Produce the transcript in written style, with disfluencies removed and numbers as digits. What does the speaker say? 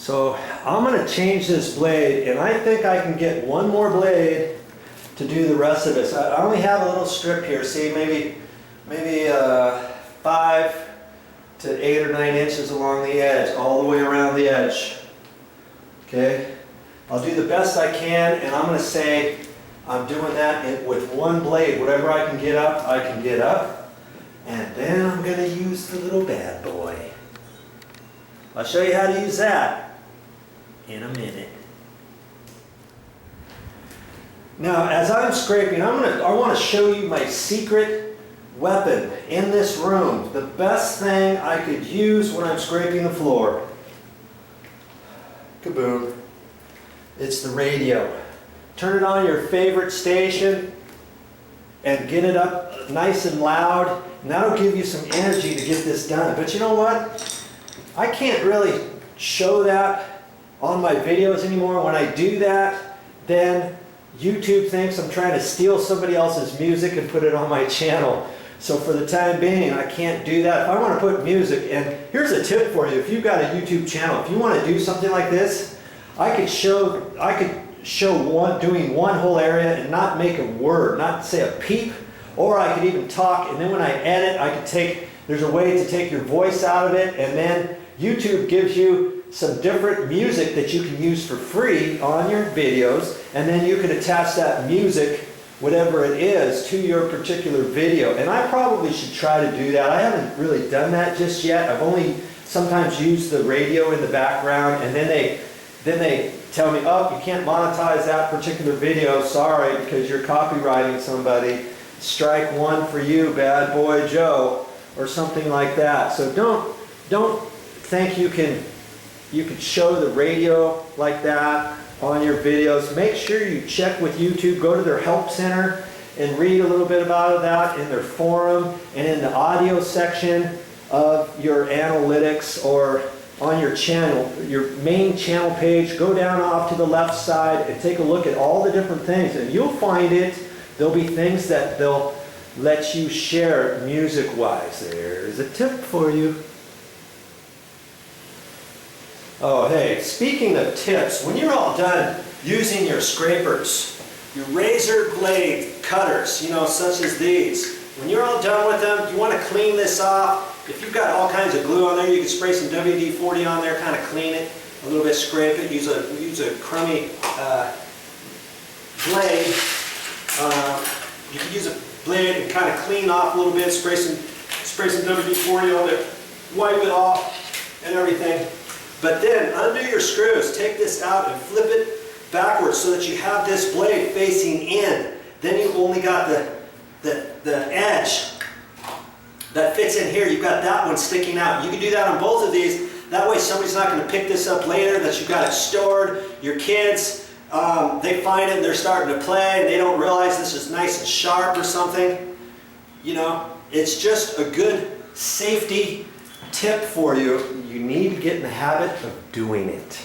So I'm going to change this blade, and I think I can get one more blade to do the rest of this. I only have a little strip here, see, maybe 5 to 8 or 9 inches along the edge, all the way around the edge. Okay, I'll do the best I can, and I'm going to say I'm doing that with one blade. Whatever I can get up, I can get up, and then I'm going to use the little bad boy. I'll show you how to use that in a minute. Now, as I'm scraping, I want to show you my secret weapon in this room. The best thing I could use when I'm scraping the floor. Kaboom. It's the radio. Turn it on your favorite station and get it up nice and loud, and that'll give you some energy to get this done. But you know what? I can't really show that on my videos anymore. When I do that, then YouTube thinks I'm trying to steal somebody else's music and put it on my channel. So for the time being, I can't do that. If I want to put music, and here's a tip for you. If you've got a YouTube channel, if you want to do something like this, I could show doing one whole area and not make a word, not say a peep, or I could even talk, and then when I edit, there's a way to take your voice out of it, and then YouTube gives you some different music that you can use for free on your videos, and then you can attach that music, whatever it is, to your particular video. And I probably should try to do that. I haven't really done that just yet. I've only sometimes used the radio in the background, and then they tell me, oh, you can't monetize that particular video, sorry, because you're copywriting somebody. Strike one for you, bad boy Joe, or something like that. So don't think you can show the radio like that on your videos. Make sure you check with YouTube, go to their help center and read a little bit about that in their forum and in the audio section of your analytics, or on your channel, your main channel page. Go down off to the left side and take a look at all the different things, and you'll find there'll be things that they'll let you share music-wise. There's a tip for you. Oh, hey, speaking of tips, when you're all done using your scrapers, your razor blade cutters, such as these, when you're all done with them, you want to clean this off. If you've got all kinds of glue on there, you can spray some WD-40 on there, kind of clean it, a little bit, scrape it, use a crummy blade. You can use a blade and kind of clean off a little bit, spray some WD-40 on there, wipe it off and everything. But then undo your screws, take this out and flip it backwards so that you have this blade facing in. Then you've only got the edge that fits in here. You've got that one sticking out. You can do that on both of these. That way somebody's not going to pick this up later, that you've got it stored. Your kids, they find it and they're starting to play and they don't realize this is nice and sharp or something. It's just a good safety tip for you. You need to get in the habit of doing it.